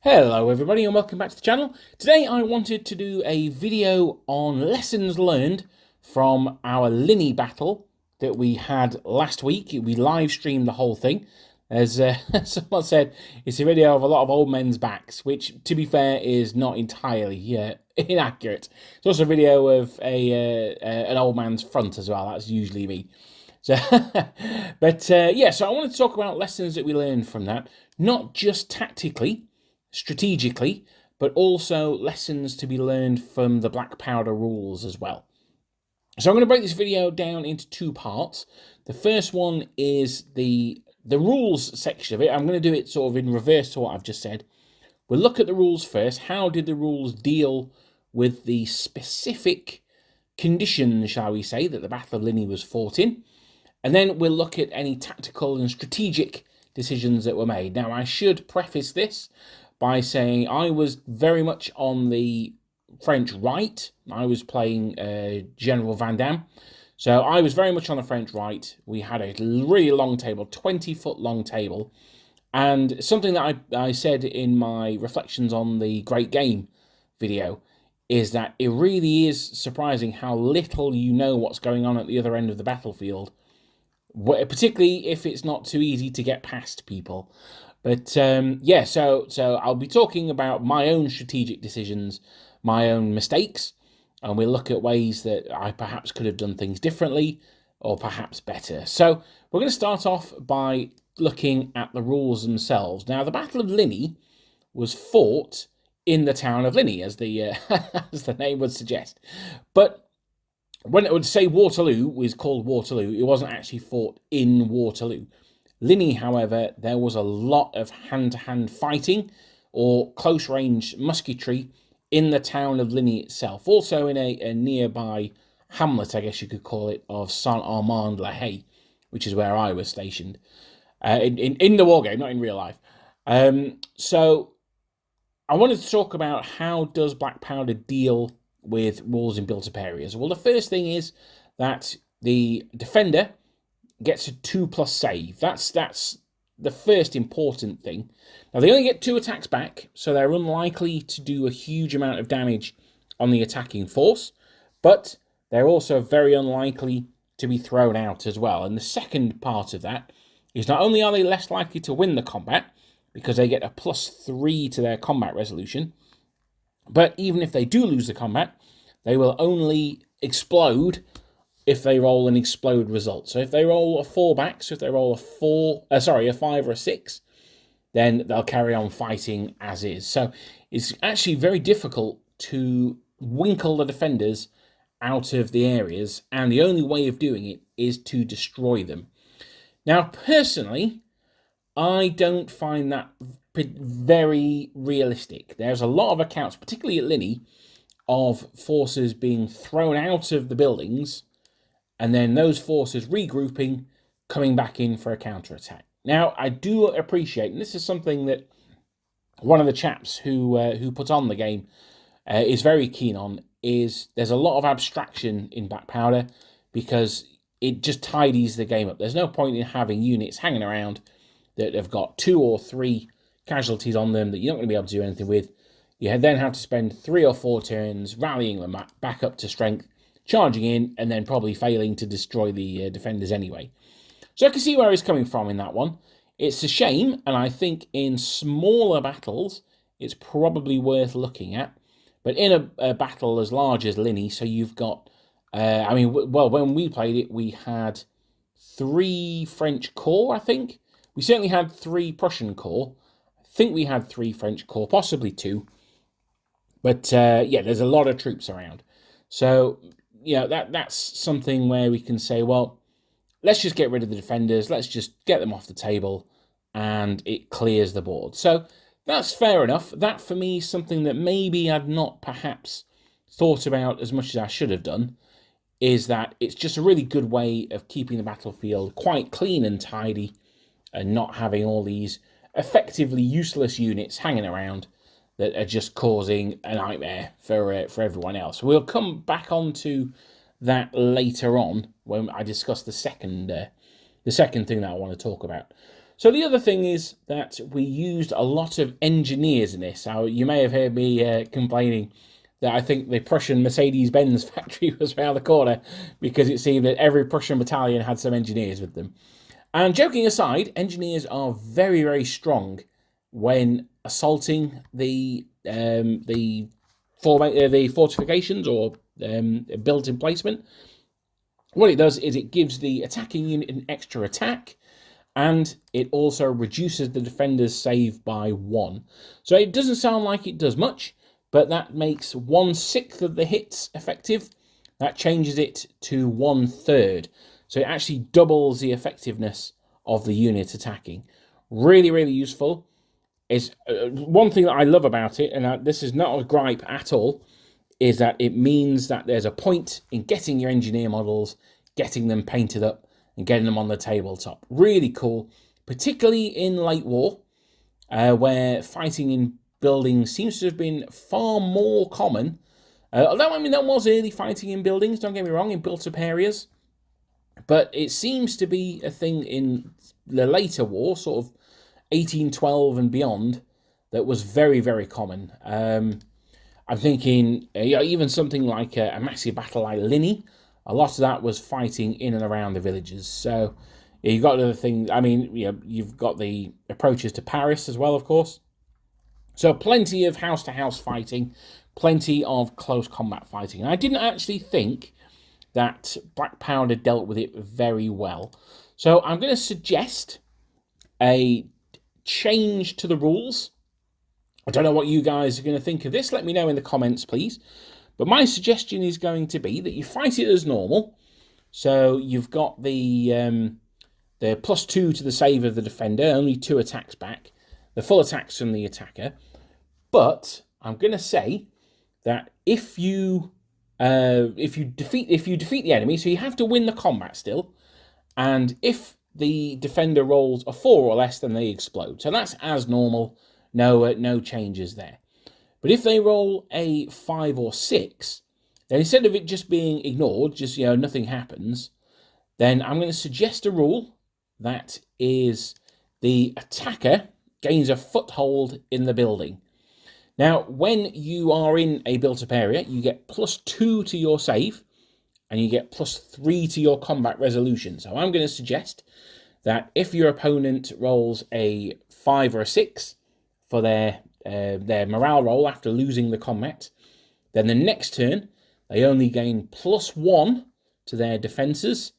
Hello everybody and welcome back to the channel. Today I wanted to do a video on lessons learned from our Ligny battle that we had last week. We live streamed the whole thing. As someone said, it's a video of a lot of old men's backs, which to be fair is not entirely inaccurate. It's also a video of an old man's front as well. That's usually me. So, so I wanted to talk about lessons that we learned from that, not just tactically, strategically, but also lessons to be learned from the black powder rules as well. So I'm going to break this video down into two parts. The first one is the rules section of it. I'm going to do it sort of in reverse to what I've just said. We'll look at the rules first. How did the rules deal with the specific conditions, shall we say, that the Battle of Ligny was fought in? And then we'll look at any tactical and strategic decisions that were made. Now, I should preface this by saying I was very much on the French right. I was playing General Van Damme. So I was very much on the French right. We had a really long table, 20-foot long table. And something that I said in my reflections on the Great Game video is that it really is surprising how little you know what's going on at the other end of the battlefield, particularly if it's not too easy to get past people. But so I'll be talking about my own strategic decisions, my own mistakes, and we'll look at ways that I perhaps could have done things differently or perhaps better. So we're going to start off by looking at the rules themselves. Now, the Battle of Ligny was fought in the town of Ligny, as the as the name would suggest. But when it would say Waterloo was called Waterloo, it wasn't actually fought in Waterloo. Ligny, however, there was a lot of hand-to-hand fighting or close-range musketry in the town of Ligny itself. Also in a nearby hamlet, I guess you could call it, of Saint-Armand-la-Haye, which is where I was stationed. In the wargame, not in real life. So I wanted to talk about how does black powder deal with rules in built-up areas. Well, the first thing is that the defender gets a 2+ save. That's the first important thing. Now, they only get 2 attacks back, so they're unlikely to do a huge amount of damage on the attacking force, but they're also very unlikely to be thrown out as well. And the second part of that is not only are they less likely to win the combat, because they get a +3 to their combat resolution, but even if they do lose the combat, they will only explode if they roll an explode result. So if they roll a 4 back, so if they roll a 5 or a 6, then they'll carry on fighting as is. So it's actually very difficult to winkle the defenders out of the areas, and the only way of doing it is to destroy them. Now, personally, I don't find that very realistic. There's a lot of accounts, particularly at Ligny, of forces being thrown out of the buildings and then those forces regrouping, coming back in for a counterattack. Now, I do appreciate, and this is something that one of the chaps who put on the game is very keen on, is there's a lot of abstraction in black powder because it just tidies the game up. There's no point in having units hanging around that have got 2 or 3 casualties on them that you're not going to be able to do anything with. You then have to spend 3 or 4 turns rallying them back up to strength, charging in, and then probably failing to destroy the defenders anyway. So I can see where he's coming from in that one. It's a shame, and I think in smaller battles, it's probably worth looking at. But in a battle as large as Ligny, so you've got, when we played it, we had 3 French corps, I think. We certainly had 3 Prussian corps. I think we had 3 French corps, possibly 2. But, there's a lot of troops around. So, that's something where we can say, well, let's just get rid of the defenders. Let's just get them off the table, and it clears the board. So that's fair enough. That, for me, is something that maybe I'd not perhaps thought about as much as I should have done, is that it's just a really good way of keeping the battlefield quite clean and tidy and not having all these effectively useless units hanging around that are just causing a nightmare for everyone else. We'll come back onto that later on when I discuss the second thing that I want to talk about. So the other thing is that we used a lot of engineers in this. So you may have heard me complaining that I think the Prussian Mercedes-Benz factory was around the corner because it seemed that every Prussian battalion had some engineers with them. And joking aside, engineers are very, very strong when assaulting the fortifications or built emplacement. What it does is it gives the attacking unit an extra attack, and it also reduces the defender's save by 1. So it doesn't sound like it does much, but that makes 1/6 of the hits effective. That changes it to 1/3. So it actually doubles the effectiveness of the unit attacking. Really, really useful. It's one thing that I love about it, and this is not a gripe at all, is that it means that there's a point in getting your engineer models, getting them painted up, and getting them on the tabletop. Really cool, particularly in late war, where fighting in buildings seems to have been far more common. Although, I mean, there was early fighting in buildings, don't get me wrong, in built-up areas. But it seems to be a thing in the later war, sort of 1812 and beyond, that was very, very common. I'm thinking even something like a massive battle like Ligny, a lot of that was fighting in and around the villages. So you've got other things. I mean, you've got the approaches to Paris as well, of course. So plenty of house-to-house fighting, plenty of close combat fighting. And I didn't actually think that Black Powder dealt with it very well. So I'm going to suggest a change to the rules. I don't know what you guys are going to think of this. Let me know in the comments, please. But my suggestion is going to be that you fight it as normal. So you've got the +2 to the save of the defender, only 2 attacks back. The full attacks from the attacker. But I'm going to say that if you defeat the enemy, so you have to win the combat still, and if the defender rolls a 4 or less, then they explode. So that's as normal, no changes there. But if they roll a 5 or 6, then instead of it just being ignored, just nothing happens, then I'm going to suggest a rule that is the attacker gains a foothold in the building. Now, when you are in a built-up area, you get +2 to your save, and you get +3 to your combat resolution. So I'm going to suggest that if your opponent rolls a 5 or a 6 for their morale roll after losing the combat, then the next turn they only gain +1 to their defenses,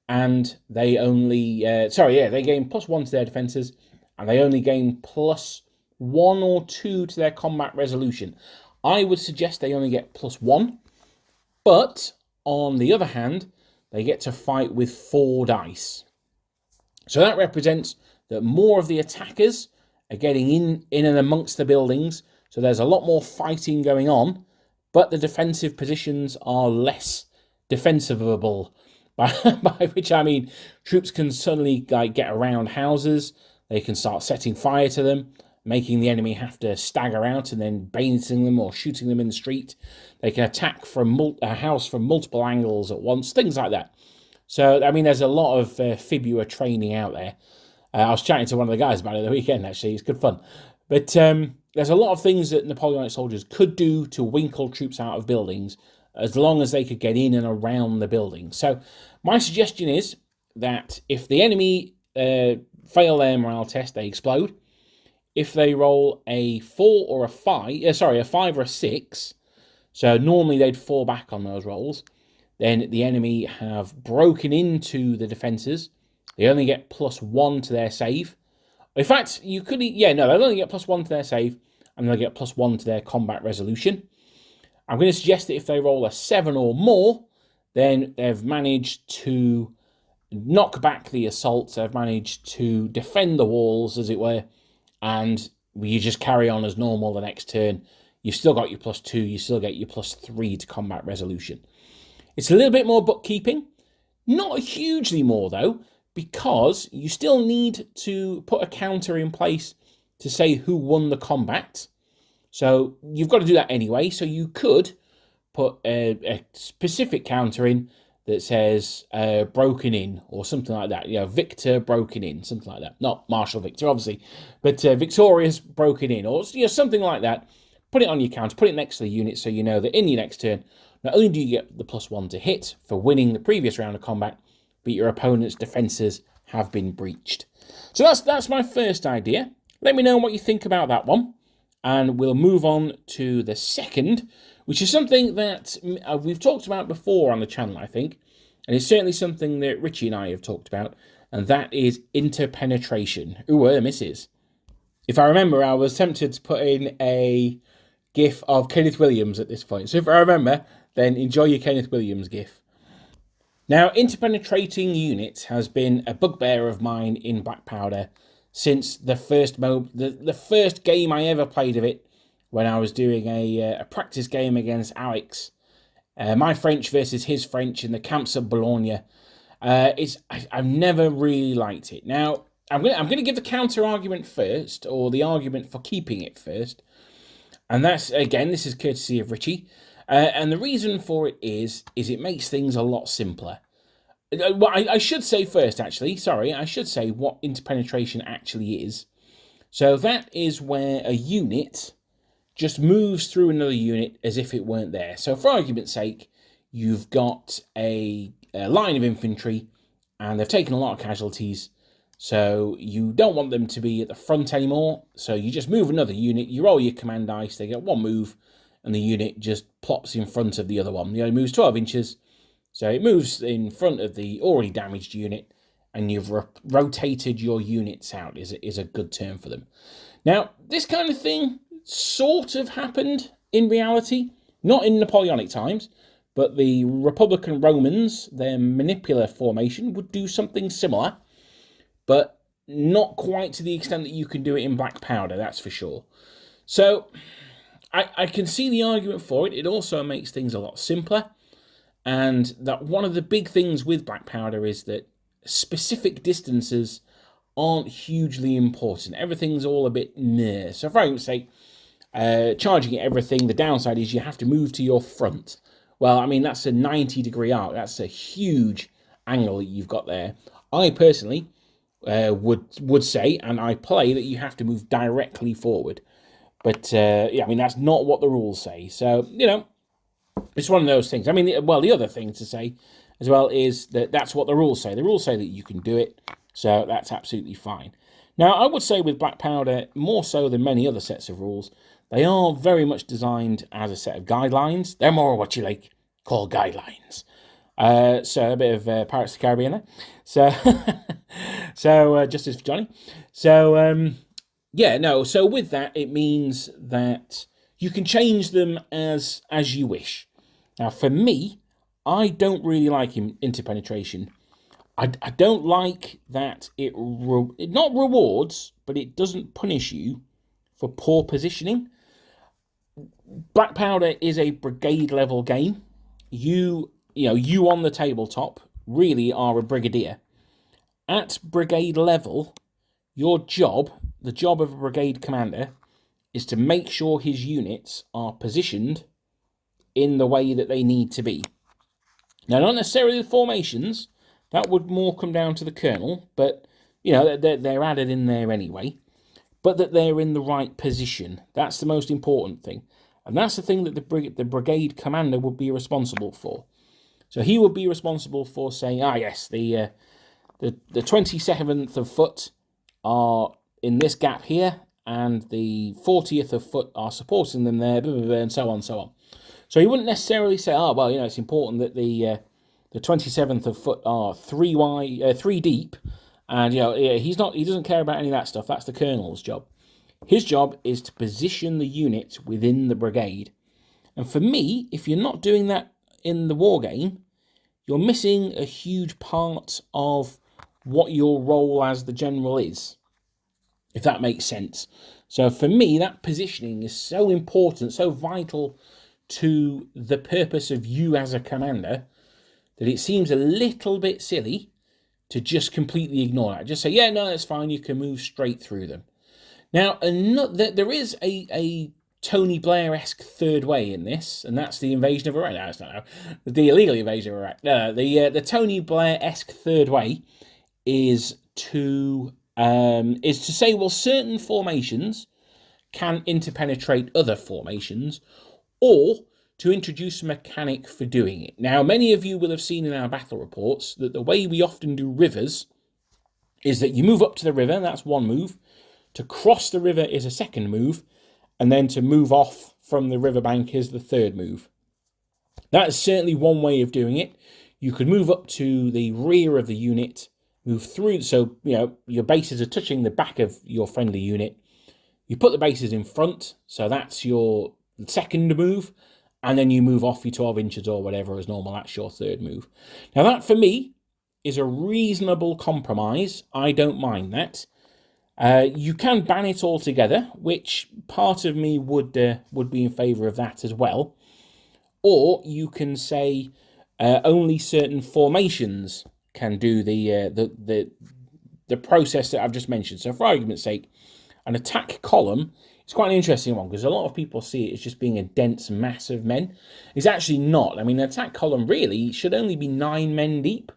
and they only they gain +1 to their defenses, and they only gain +1 or 2 to their combat resolution. I would suggest they only get +1, but on the other hand, they get to fight with 4 dice. So that represents that more of the attackers are getting in and amongst the buildings, so there's a lot more fighting going on, but the defensive positions are less defensivable, by which I mean troops can suddenly get around houses, they can start setting fire to them, making the enemy have to stagger out and then bayoneting them or shooting them in the street. They can attack from a house from multiple angles at once, things like that. So, I mean, there's a lot of Fibula training out there. I was chatting to one of the guys about it the weekend, actually. It's good fun. But there's a lot of things that Napoleonic soldiers could do to winkle troops out of buildings, as long as they could get in and around the building. So my suggestion is that if the enemy fail their morale test, they explode. If they roll a 4 or a 5, a 5 or a 6, so normally they'd fall back on those rolls, then the enemy have broken into the defences. They only get +1 to their save. In fact, you could, they'll only get +1 to their save, and they'll get +1 to their combat resolution. I'm going to suggest that if they roll a 7 or more, then they've managed to knock back the assaults, they've managed to defend the walls, as it were, and you just carry on as normal the next turn. You've still got your +2, you still get your +3 to combat resolution. It's a little bit more bookkeeping, not hugely more though, because you still need to put a counter in place to say who won the combat. So you've got to do that anyway, so you could put a specific counter in that says broken in or something like that. You know, Victor broken in, something like that. Not Marshal Victor, obviously, but victorious broken in, or something like that. Put it on your counter, put it next to the unit so you know that in your next turn, not only do you get the +1 to hit for winning the previous round of combat, but your opponent's defences have been breached. So that's my first idea. Let me know what you think about that one. And we'll move on to the second, which is something that we've talked about before on the channel, I think. And it's certainly something that Richie and I have talked about. And that is interpenetration. Ooh, misses. If I remember, I was tempted to put in a GIF of Kenneth Williams at this point. So if I remember, then enjoy your Kenneth Williams GIF. Now, interpenetrating units has been a bugbear of mine in Black Powder since the first game I ever played of it, when I was doing a practice game against Alex. My French versus his French in the camps of Bologna. I've never really liked it. Now, I'm going to give the counter argument first, or the argument for keeping it first. And that's, again, this is courtesy of Richie. And the reason for it is it makes things a lot simpler. Well, I should say first, actually, sorry, I should say what interpenetration actually is. So that is where a unit just moves through another unit as if it weren't there. So for argument's sake, you've got a line of infantry, and they've taken a lot of casualties, so you don't want them to be at the front anymore, so you just move another unit, you roll your command dice, they get one move, and the unit just plops in front of the other one. The other moves 12 inches, so it moves in front of the already damaged unit, and you've rotated your units out, is a good term for them. Now, this kind of thing sort of happened in reality, not in Napoleonic times, but the Republican Romans, their manipular formation, would do something similar, but not quite to the extent that you can do it in Black Powder, that's for sure. So, I can see the argument for it. It also makes things a lot simpler. And that one of the big things with Black Powder is that specific distances aren't hugely important. Everything's all a bit meh. So for argument's sake, charging at everything, the downside is you have to move to your front. Well, I mean, that's a 90-degree arc. That's a huge angle that you've got there. I personally would say, and I play, that you have to move directly forward. But, yeah, I mean, that's not what the rules say. So, you know, it's one of those things. I mean, well, the other thing to say as well is that that's what the rules say. The rules say that you can do it, so that's absolutely fine. Now, I would say with Black Powder, more so than many other sets of rules, they are very much designed as a set of guidelines. They're more what you like call guidelines. So a bit of Pirates of the Caribbean there. So, Justice for Johnny. So, yeah, no. So with that, it means that you can change them as you wish. Now, for me, I don't really like interpenetration. I don't like that it not rewards, but it doesn't punish you for poor positioning. Black Powder is a brigade level game. You on the tabletop really are a brigadier. At brigade level, your job, the job of a brigade commander, is to make sure his units are positioned in the way that they need to be. Now, not necessarily the formations. That would more come down to the colonel, but, you know, they're added in there anyway. But that they're in the right position. That's the most important thing. And that's the thing that the brigade commander would be responsible for. So he would be responsible for saying, yes, the 27th of foot are in this gap here, and the 40th of foot are supporting them there, blah, blah, blah, and so on, so on. So he wouldn't necessarily say, well, you know, it's important that the 27th of foot are 3 deep, and, you know, he doesn't care about any of that stuff. That's the colonel's job. His job is to position the unit within the brigade. And for me, if you're not doing that in the war game, you're missing a huge part of what your role as the general is, if that makes sense. So for me, that positioning is so important, so vital to the purpose of you as a commander, that it seems a little bit silly to just completely ignore that. Just say, yeah, no, that's fine, you can move straight through them. Now, there is a Tony Blair-esque third way in this, and that's the invasion of Iraq. No, it's not now. The illegal invasion of Iraq. No, the Tony Blair-esque third way is to say, well, certain formations can interpenetrate other formations, or to introduce a mechanic for doing it. Now, many of you will have seen in our battle reports that the way we often do rivers is that you move up to the river, that's one move. To cross the river is a second move, and then to move off from the riverbank is the third move. That is certainly one way of doing it. You could move up to the rear of the unit, move through, so your bases are touching the back of your friendly unit. You put the bases in front, so that's your second move, and then you move off your 12 inches or whatever as normal. That's your third move. Now that, for me, is a reasonable compromise. I don't mind that. You can ban it altogether, which part of me would be in favour of that as well. Or you can say only certain formations can do the process that I've just mentioned. So for argument's sake, an attack column is quite an interesting one, because a lot of people see it as just being a dense mass of men. It's actually not. I mean, an attack column really should only be 9 men deep,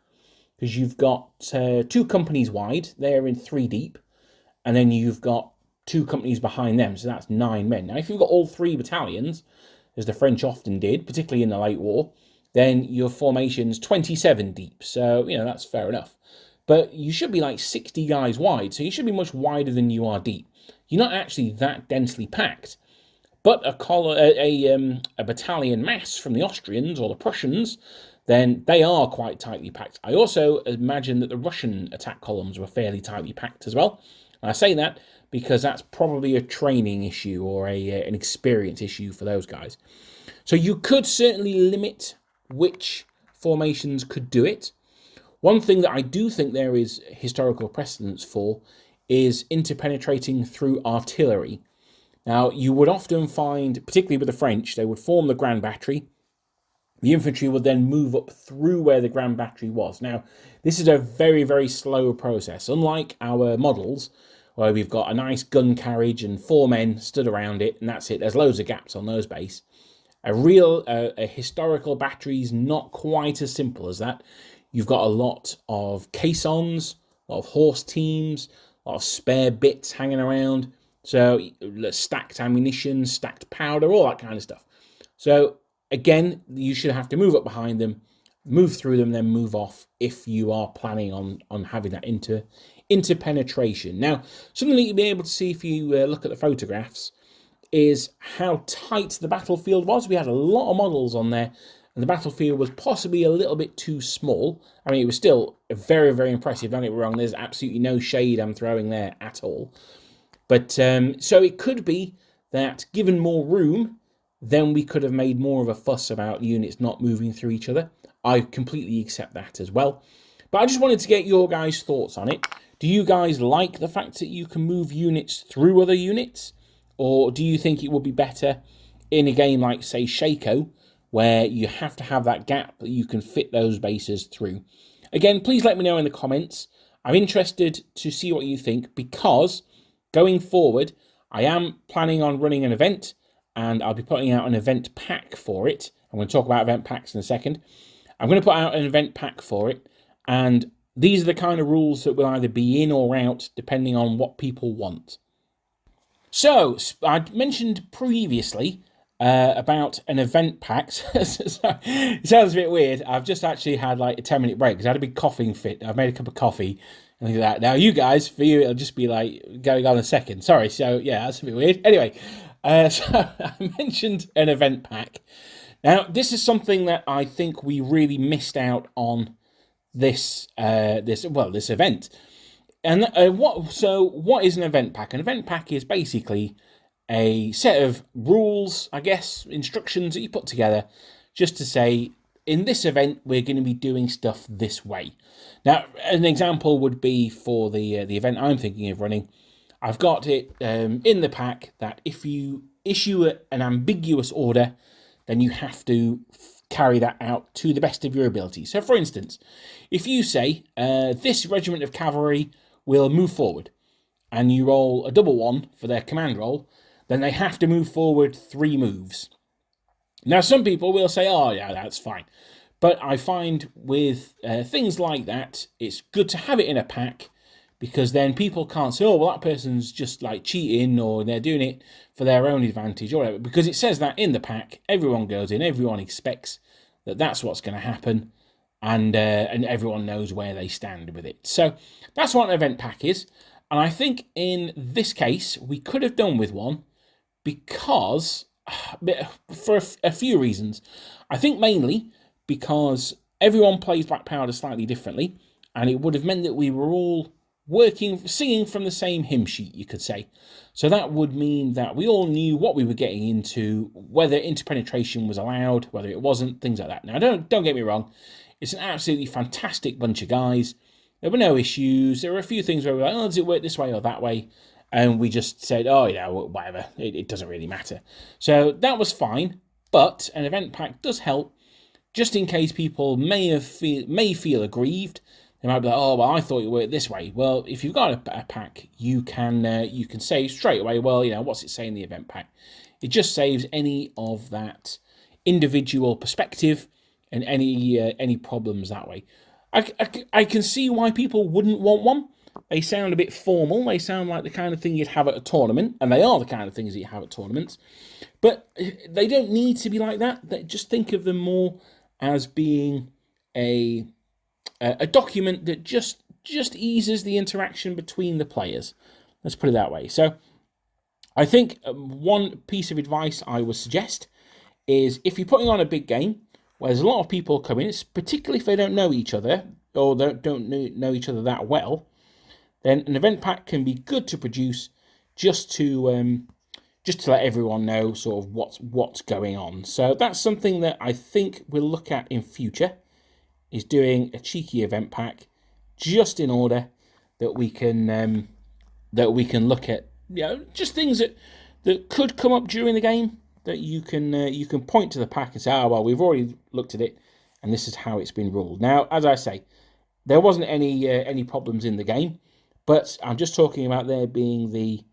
because you've got 2 companies wide, they're in 3 deep, and then you've got 2 companies behind them, so that's 9 men. Now, if you've got all 3 battalions, as the French often did, particularly in the late war, then your formation's 27 deep, so, that's fair enough. But you should be like 60 guys wide, so you should be much wider than you are deep. You're not actually that densely packed. But a battalion mass from the Austrians or the Prussians, then they are quite tightly packed. I also imagine that the Russian attack columns were fairly tightly packed as well. And I say that because that's probably a training issue or an experience issue for those guys. So you could certainly limit which formations could do it. One thing that I do think there is historical precedence for is interpenetrating through artillery. Now, you would often find, particularly with the French, they would form the Grand Battery. The infantry would then move up through where the Grand Battery was. Now, this is a very, very slow process. Unlike our models, where we've got a nice gun carriage and 4 men stood around it, and that's it. There's loads of gaps on those base. A historical battery is not quite as simple as that. You've got a lot of caissons, a lot of horse teams, a lot of spare bits hanging around. So stacked ammunition, stacked powder, all that kind of stuff. So again, you should have to move up behind them, move through them, then move off if you are planning on having that interpenetration. Now, something that you'll be able to see if you look at the photographs is how tight the battlefield was. We had a lot of models on there, and the battlefield was possibly a little bit too small. I mean, it was still very, very impressive. Don't get me wrong, there's absolutely no shade I'm throwing there at all. But so it could be that given more room, then we could have made more of a fuss about units not moving through each other. I completely accept that as well. But I just wanted to get your guys' thoughts on it. Do you guys like the fact that you can move units through other units? Or do you think it would be better in a game like, say, Shaco, where you have to have that gap that you can fit those bases through? Again, please let me know in the comments. I'm interested to see what you think, because going forward, I am planning on running an event, and I'll be putting out an event pack for it. I'm going to talk about event packs in a second. I'm going to put out an event pack for it, and these are the kind of rules that will either be in or out, depending on what people want. So, I mentioned previously about an event pack. It sounds a bit weird. I've just actually had like a 10-minute break because I had a big coughing fit. I've made a cup of coffee and things like that. Now, you guys, for you, it'll just be like going on a second. Sorry. So, yeah, that's a bit weird. Anyway, so I mentioned an event pack. Now, this is something that I think we really missed out on this event. And what is an event pack? An event pack is basically a set of rules, I guess, instructions that you put together just to say, in this event, we're going to be doing stuff this way. Now, an example would be for the event I'm thinking of running. I've got it in the pack that if you issue an ambiguous order, then you have to carry that out to the best of your ability. So, for instance, if you say, this regiment of cavalry will move forward, and you roll a double 1 for their command roll, then they have to move forward 3 moves. Now, some people will say, oh, yeah, that's fine. But I find with things like that, it's good to have it in a pack, because then people can't say, oh, well, that person's just like cheating, or they're doing it for their own advantage, or whatever. Because it says that in the pack, everyone goes in, everyone expects that that's what's going to happen, and everyone knows where they stand with it. So that's what an event pack is. And I think in this case, we could have done with one, because for a few reasons. I think mainly because everyone plays Black Powder slightly differently, and it would have meant that we were all singing from the same hymn sheet, you could say. So that would mean that we all knew what we were getting into, whether interpenetration was allowed, whether it wasn't, things like that. Now, don't get me wrong, it's an absolutely fantastic bunch of guys. There were no issues. There were a few things where we were like, oh, does it work this way or that way? And we just said, oh, yeah, whatever, it doesn't really matter. So that was fine, but an event pack does help, just in case people may feel aggrieved. They might be like, oh, well, I thought it worked this way. Well, if you've got a pack, you can say straight away, well, what's it say in the event pack? It just saves any of that individual perspective and any problems that way. I can see why people wouldn't want one. They sound a bit formal. They sound like the kind of thing you'd have at a tournament, and they are the kind of things that you have at tournaments. But they don't need to be like that. Just think of them more as being a document that just eases the interaction between the players. Let's put it that way. So I think one piece of advice I would suggest is, if you're putting on a big game where there's a lot of people coming, particularly if they don't know each other or don't know each other that well, then an event pack can be good to produce, just to let everyone know sort of what's going on. So that's something that I think we'll look at in future, is doing a cheeky event pack, just in order that we can look at just things that could come up during the game, that you can point to the pack and say, oh, well, we've already looked at it and this is how it's been ruled. Now, as I say, there wasn't any problems in the game, but I'm just talking about there being the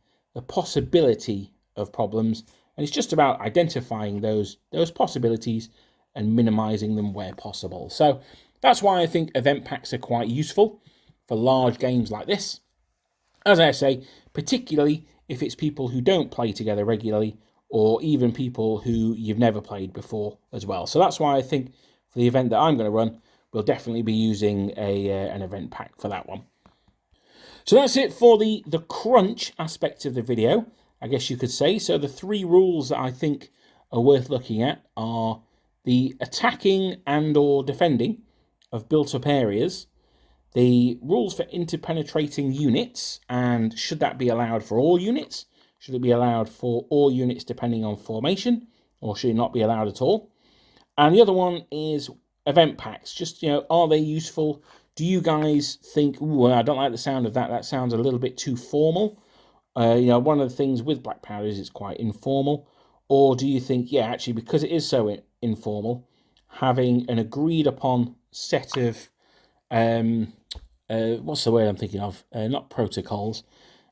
possibility of problems, and it's just about identifying those possibilities and minimizing them where possible. So that's why I think event packs are quite useful for large games like this. As I say, particularly if it's people who don't play together regularly, or even people who you've never played before as well. So that's why I think for the event that I'm going to run, we'll definitely be using an event pack for that one. So that's it for the crunch aspect of the video, I guess you could say. So the 3 rules that I think are worth looking at are the attacking and or defending of built-up areas, the rules for interpenetrating units, and should that be allowed for all units? Should it be allowed for all units depending on formation, or should it not be allowed at all? And the other one is event packs. Just, are they useful? Do you guys think, ooh, I don't like the sound of that. That sounds a little bit too formal. One of the things with Black Powder is it's quite informal. Or do you think, yeah, actually, because it is so informal, having an agreed upon set of, what's the word I'm thinking of? Not protocols.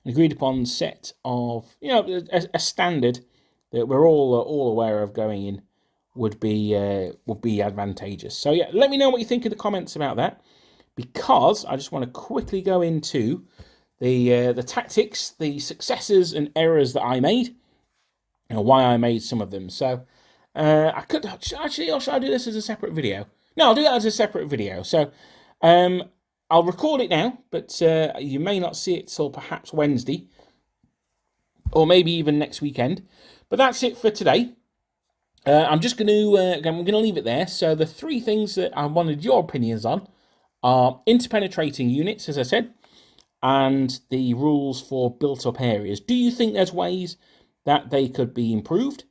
An agreed upon set of, a standard that we're all aware of going in would be advantageous. So yeah, let me know what you think in the comments about that, because I just want to quickly go into the tactics, the successes and errors that I made, and why I made some of them. So I could actually, or should I do this as a separate video? No, I'll do that as a separate video. So I'll record it now, but you may not see it till perhaps Wednesday, or maybe even next weekend. But that's it for today. I'm just going to leave it there. So the 3 things that I wanted your opinions on are interpenetrating units, as I said, and the rules for built-up areas. Do you think there's ways that they could be improved?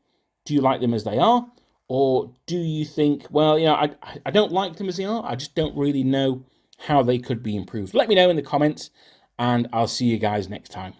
Do you like them as they are? Or do you think, well, I don't like them as they are. I just don't really know how they could be improved. Let me know in the comments, and I'll see you guys next time.